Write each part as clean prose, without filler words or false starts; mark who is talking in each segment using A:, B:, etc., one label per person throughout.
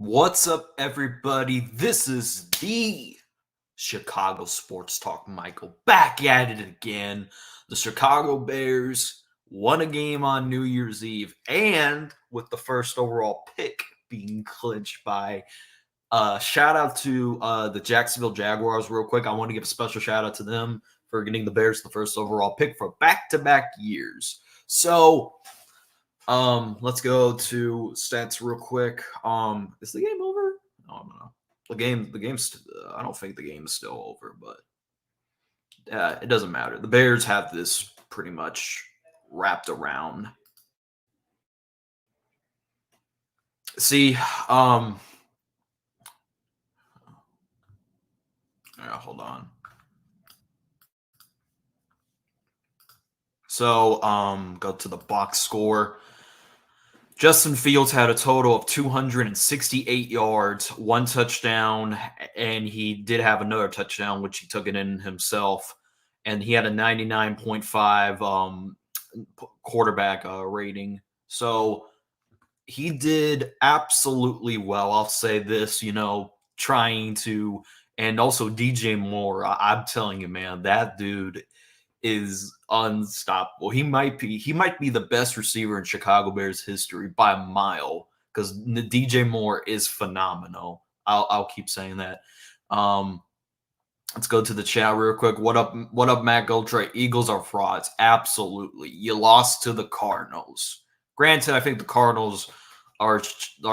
A: What's up, everybody? This is the Chicago Sports Talk Michael back at it again. The Chicago Bears won a game on New Year's Eve, and with the first overall pick being clinched by shout out to the Jacksonville Jaguars, real quick. I want to give a special shout out to them for getting the Bears the first overall pick for back-to-back years. So let's go to stats real quick. Is the game over? I don't know. The game's. I don't think the game is still over, but it doesn't matter. The Bears have this pretty much wrapped around. See, hold on. So, go to the box score. Justin Fields had a total of 268 yards, one touchdown, and he did have another touchdown, which he took it in himself. And he had a 99.5 quarterback rating. So he did absolutely well. I'll say this, trying to, and also DJ Moore. I'm telling you, man, that dude is unstoppable. He might be the best receiver in Chicago Bears history by a mile because DJ Moore is phenomenal. I'll keep saying that. Let's go to the chat real quick. What up, Matt Goldtrey? Eagles are frauds. Absolutely. You lost to the Cardinals. Granted, I think the Cardinals are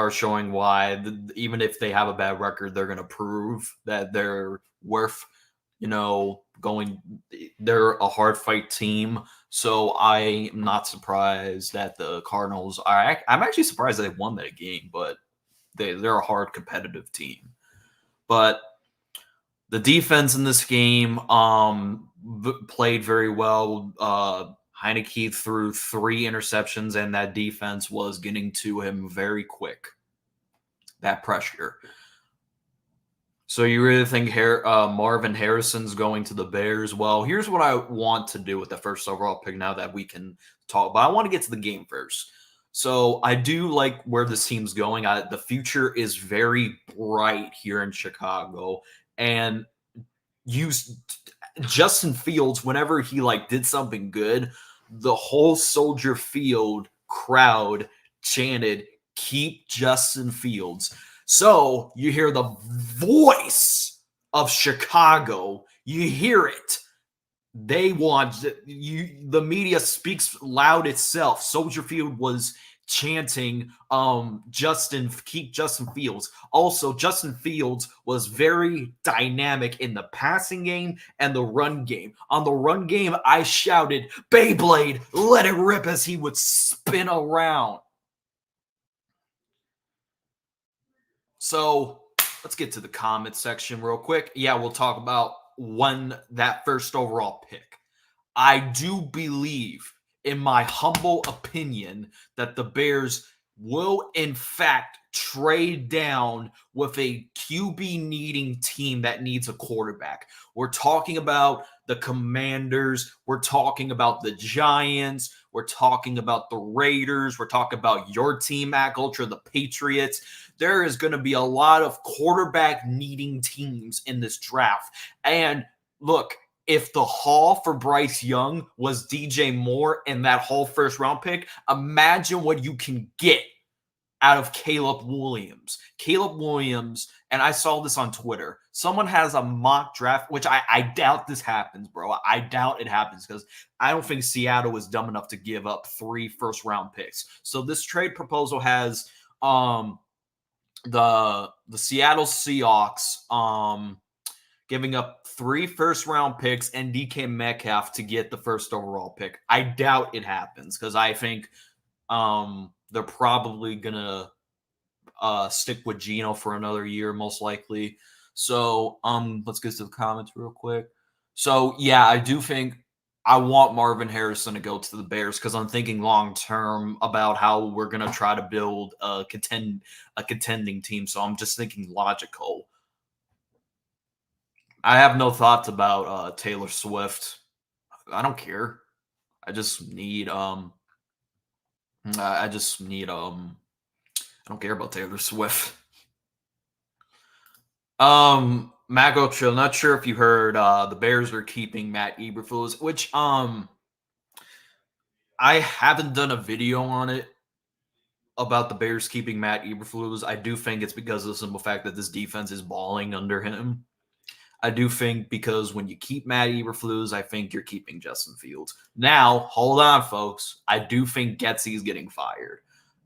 A: showing why even if they have a bad record, they're going to prove that they're worth going. They're a hard fight team, so I'm not surprised that the Cardinals are. I'm actually surprised they won that game, but they're a hard competitive team. But the defense in this game played very well. Heineke threw 3 interceptions, and that defense was getting to him very quick. That pressure. So you really think Marvin Harrison's going to the Bears? Well, here's what I want to do with the first overall pick now that we can talk. But I want to get to the game first. So I do like where this team's going. The future is very bright here in Chicago. And Justin Fields, whenever he did something good, the whole Soldier Field crowd chanted, "Keep Justin Fields." So you hear the voice of Chicago. You hear it. They want you. The media speaks loud itself. Soldier Field was chanting, keep Justin Fields. Also, Justin Fields was very dynamic in the passing game and the run game. On the run game, I shouted, "Beyblade, let it rip," as he would spin around. So let's get to the comment section real quick. Yeah, we'll talk about that first overall pick. I do believe, in my humble opinion, that the Bears will, in fact, trade down with a QB needing team that needs a quarterback. We're talking about the Commanders. We're talking about the Giants. We're talking about the Raiders. We're talking about your team, Mac Ultra, the Patriots. There is going to be a lot of quarterback needing teams in this draft. And look, if the haul for Bryce Young was DJ Moore and that whole first round pick, imagine what you can get out of Caleb Williams. Caleb Williams, and I saw this on Twitter. Someone has a mock draft, which I doubt this happens, bro. I doubt it happens because I don't think Seattle was dumb enough to give up 3 first round picks. So this trade proposal has the Seattle Seahawks giving up 3 first round picks and DK Metcalf to get the first overall pick. I doubt it happens because I think they're probably gonna stick with Geno for another year, most likely. So let's get to the comments real quick. So yeah, I do think I want Marvin Harrison to go to the Bears because I'm thinking long term about how we're gonna try to build a contending team. So I'm just thinking logical. I have no thoughts about Taylor Swift. I don't care. I just need I don't care about Taylor Swift. Matt Ocho, not sure if you heard the Bears are keeping Matt Eberflus, which I haven't done a video on it about the Bears keeping Matt Eberflus. I do think it's because of the simple fact that this defense is balling under him. I do think because when you keep Matt Eberflus, I think you're keeping Justin Fields. Now, hold on, folks. I do think Getsy's getting fired.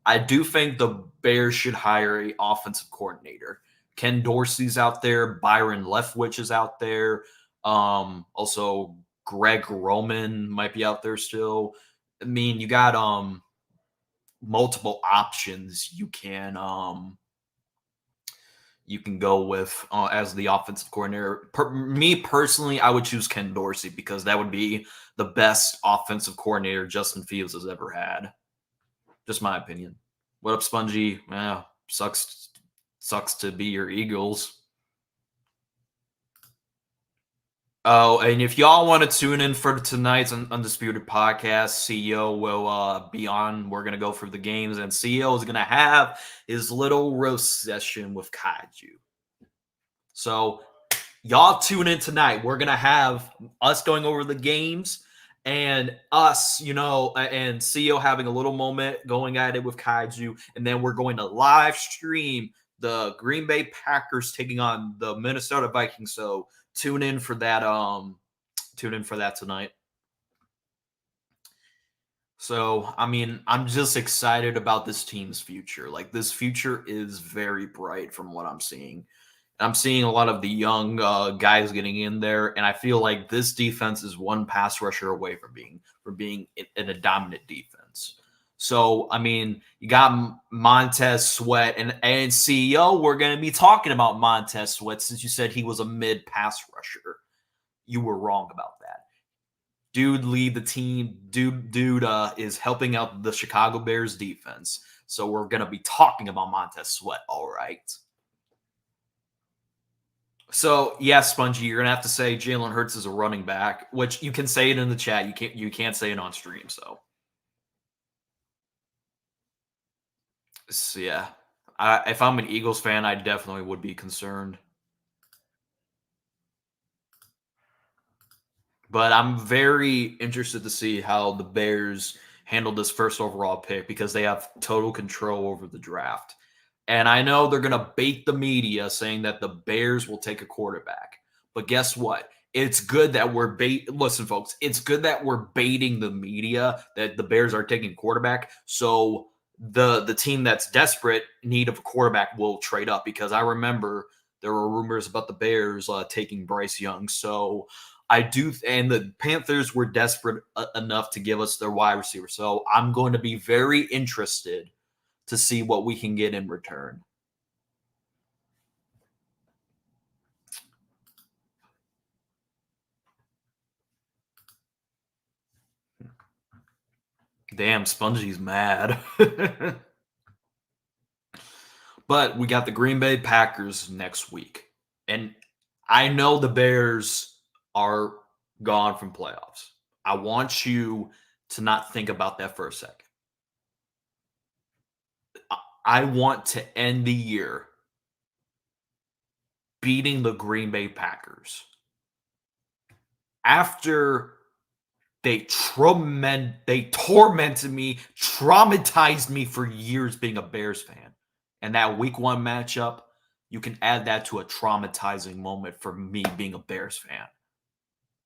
A: I do think the Bears should hire an offensive coordinator. Ken Dorsey's out there. Byron Leftwich is out there. Also, Greg Roman might be out there still. I mean, you got multiple options you can go with as the offensive coordinator. Me personally, I would choose Ken Dorsey because that would be the best offensive coordinator Justin Fields has ever had. Just my opinion. What up, Spongy? Sucks to be your Eagles. Oh, and if y'all want to tune in for tonight's Undisputed podcast, CEO will be on. We're going to go through the games, and CEO is going to have his little roast session with Kaiju. So y'all tune in tonight. We're going to have us going over the games and us, and CEO having a little moment going at it with Kaiju. And then we're going to live stream the Green Bay Packers taking on the Minnesota Vikings. So tune in for that. Tune in for that tonight. So, I mean, I'm just excited about this team's future. Like, this future is very bright from what I'm seeing. I'm seeing a lot of the young guys getting in there, and I feel like this defense is one pass rusher away from being in a dominant defense. So, I mean, you got Montez Sweat and CEO. We're going to be talking about Montez Sweat since you said he was a mid pass rusher. You were wrong about that. Dude, lead the team. Dude is helping out the Chicago Bears defense. So we're going to be talking about Montez Sweat. All right. So, yes, Spongy, you're gonna have to say Jalen Hurts is a running back, which you can say it in the chat. You can't say it on stream. So yeah, if I'm an Eagles fan, I definitely would be concerned. But I'm very interested to see how the Bears handle this first overall pick because they have total control over the draft. And I know they're going to bait the media saying that the Bears will take a quarterback. But guess what? It's good that we're listen, folks, it's good that we're baiting the media that the Bears are taking quarterback. So the team that's desperate in need of a quarterback will trade up because I remember there were rumors about the Bears taking Bryce Young. So I do, and the Panthers were desperate enough to give us their wide receiver. So I'm going to be very interested to see what we can get in return. Damn, Spongy's mad. But we got the Green Bay Packers next week. And I know the Bears are gone from playoffs. I want you to not think about that for a second. I want to end the year beating the Green Bay Packers. After they tormented me, traumatized me for years being a Bears fan. And that week one matchup, you can add that to a traumatizing moment for me being a Bears fan.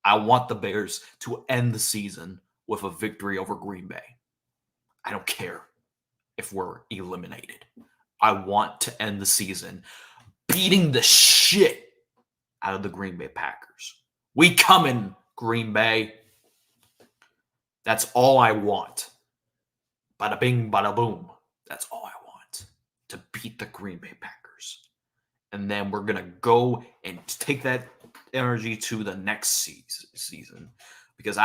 A: I want the Bears to end the season with a victory over Green Bay. I don't care if we're eliminated. I want to end the season beating the shit out of the Green Bay Packers. We coming, Green Bay. That's all I want. Bada bing, bada boom. That's all I want. To beat the Green Bay Packers. And then we're going to go and take that energy to the next season. Because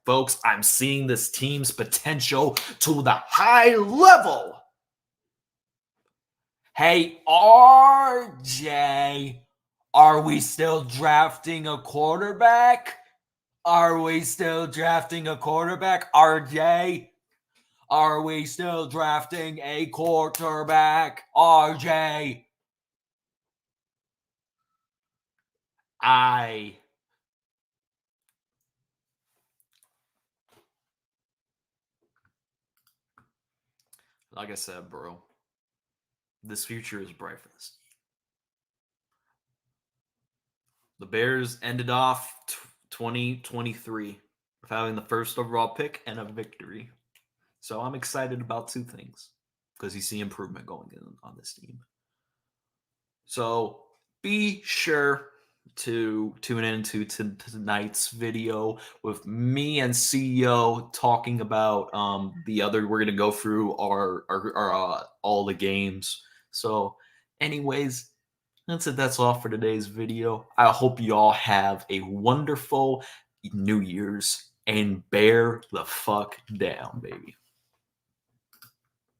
A: folks, I'm seeing this team's potential to the high level. Hey, RJ, are we still drafting a quarterback? Are we still drafting a quarterback, RJ? Are we still drafting a quarterback, RJ? like I said, bro, this future is bright for this. The Bears ended off 2023 with having the first overall pick and a victory. So I'm excited about two things because you see improvement going in on this team. So be sure to tune into tonight's video with me and CEO talking about the other. We're gonna go through our all the games. So, anyways, that's it. That's all for today's video. I hope you all have a wonderful New Year's and bear the fuck down, baby.